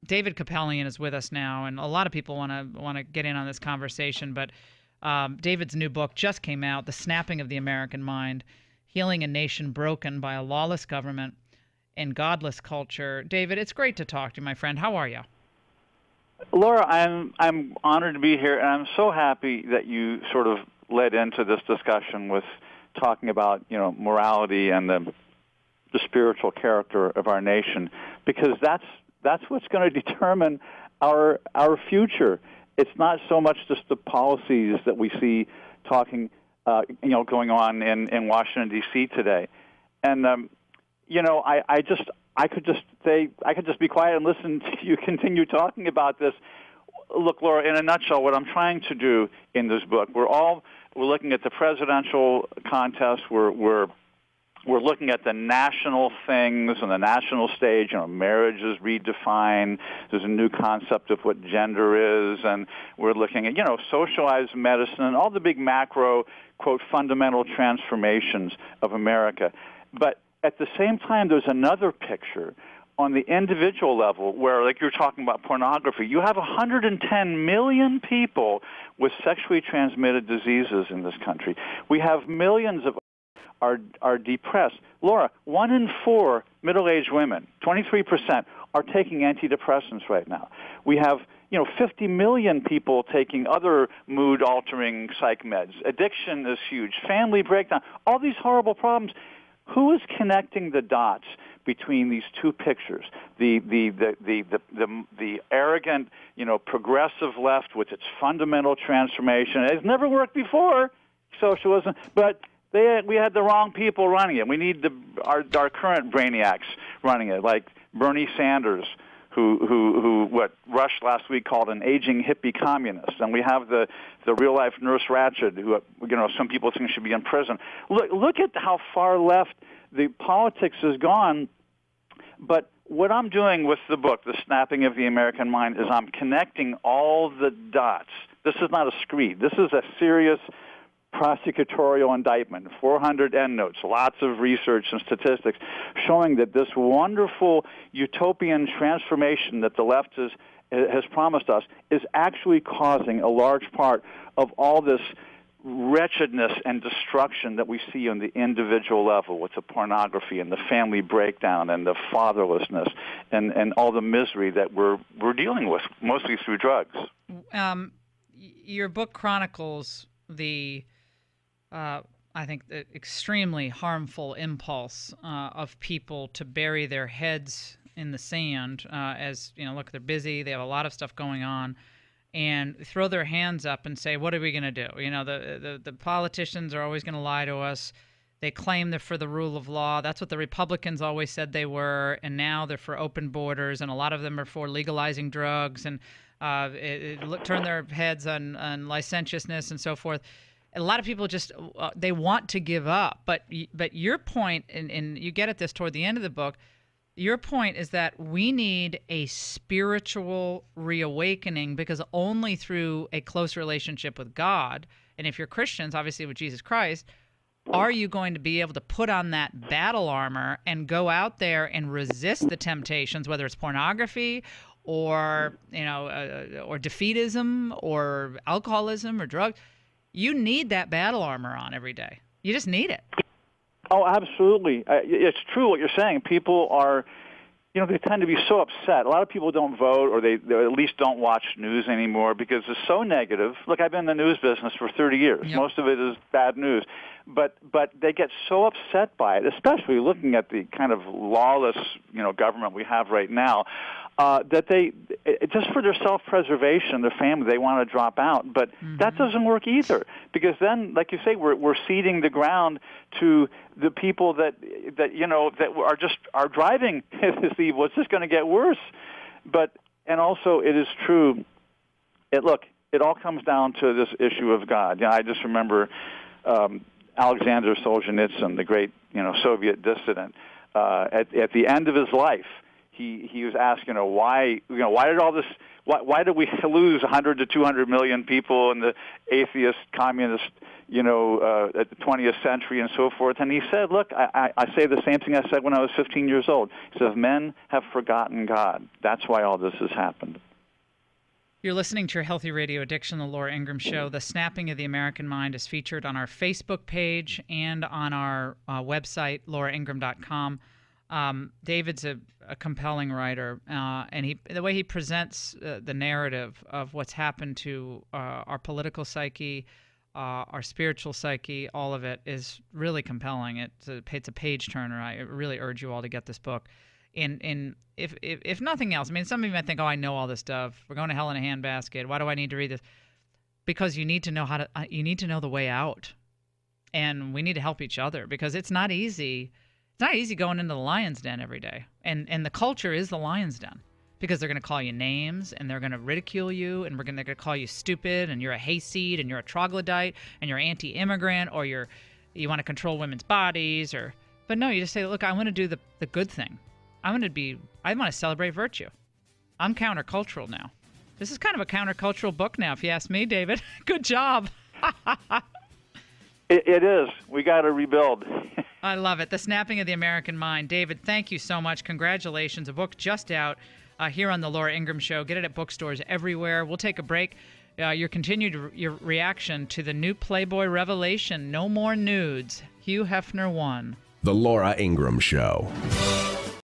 David Kupelian is with us now, and a lot of people want to get in on this conversation. But David's new book just came out, "The Snapping of the American Mind: Healing a Nation Broken by a Lawless Government and Godless Culture." David, it's great to talk to you, my friend. How are you? Laura, I'm honored to be here, and I'm so happy that you sort of led into this discussion with talking about morality and the spiritual character of our nation, because that's what's going to determine our future. It's not so much just the policies that we see talking, going on in Washington D.C. today, and I could just be quiet and listen to you continue talking about this. Look, Laura, in a nutshell, what I'm trying to do in this book, we're looking at the presidential contest. We're looking at the national things on the national stage. Marriage is redefined. There's a new concept of what gender is, and we're looking at socialized medicine and all the big macro, quote, fundamental transformations of America. But at the same time, there's another picture on the individual level where, like you're talking about pornography, you have 110 million people with sexually transmitted diseases in this country. We have millions of are depressed. Laura, 1 in 4 middle-aged women, 23%, are taking antidepressants right now. We have 50 million people taking other mood-altering psych meds. Addiction is huge. Family breakdown. All these horrible problems. Who is connecting the dots between these two pictures? The arrogant, progressive left with its fundamental transformation. It's never worked before, socialism, but we had the wrong people running it. We need our current brainiacs running it, like Bernie Sanders, who what Rush last week called an aging hippie communist, and we have the real life Nurse Ratched, who some people think should be in prison. Look at how far left the politics has gone. But what I'm doing with the book, The Snapping of the American Mind, is I'm connecting all the dots. This is not a screed. This is a serious prosecutorial indictment, 400 endnotes, lots of research and statistics showing that this wonderful utopian transformation that the left has promised us is actually causing a large part of all this wretchedness and destruction that we see on the individual level with the pornography and the family breakdown and the fatherlessness and all the misery that we're dealing with, mostly through drugs. Your book chronicles the I think the extremely harmful impulse of people to bury their heads in the sand as, look, they're busy, they have a lot of stuff going on, and throw their hands up and say, what are we going to do? The politicians are always going to lie to us. They claim they're for the rule of law. That's what the Republicans always said they were, and now they're for open borders, and a lot of them are for legalizing drugs and turn their heads on licentiousness and so forth. A lot of people just they want to give up, but your point, and you get at this toward the end of the book, your point is that we need a spiritual reawakening, because only through a close relationship with God, and if you're Christians, obviously with Jesus Christ, are you going to be able to put on that battle armor and go out there and resist the temptations, whether it's pornography or or defeatism or alcoholism or drugs. You need that battle armor on every day. You just need it. Oh, absolutely. It's true what you're saying. People are, they tend to be so upset. A lot of people don't vote, or they at least don't watch news anymore because it's so negative. Look, I've been in the news business for 30 years. Yep. Most of it is bad news. But they get so upset by it, especially looking at the kind of lawless, government we have right now, that they, just for their self-preservation, their family, they want to drop out. But that doesn't work either, because then, like you say, we're ceding the ground to the people that are driving this evil. It's just going to get worse. And also, it is true. It all comes down to this issue of God. I just remember Alexander Solzhenitsyn, the great Soviet dissident, at the end of his life, he was asking, why did all this? Why did we lose 100 to 200 million people in the atheist, communist, at the 20th century and so forth? And he said, look, I say the same thing I said when I was 15 years old. He says, men have forgotten God. That's why all this has happened. You're listening to your Healthy Radio Addiction, the Laura Ingram Show. The Snapping of the American Mind is featured on our Facebook page and on our website, lauraingram.com. David's a compelling writer, and the way he presents the narrative of what's happened to our political psyche, our spiritual psyche, all of it is really compelling. It's a page turner. I really urge you all to get this book. If nothing else, I mean, some of you might think, I know all this stuff. We're going to hell in a handbasket. Why do I need to read this? Because you need to know you need to know the way out, and we need to help each other because it's not easy. It's not easy going into the lion's den every day, and the culture is the lion's den because they're going to call you names and they're going to ridicule you and they're going to call you stupid and you're a hayseed and you're a troglodyte and you're anti-immigrant or you want to control women's bodies but no, you just say, look, I want to do the good thing. I want to celebrate virtue. I'm countercultural now. This is kind of a countercultural book now, if you ask me, David. Good job. It is. We got to rebuild. I love it. The Snapping of the American Mind. David, thank you so much. Congratulations. A book just out here on the Laura Ingram Show. Get it at bookstores everywhere. We'll take a break. Your reaction to the new Playboy revelation, No More Nudes. Hugh Hefner won. The Laura Ingram Show.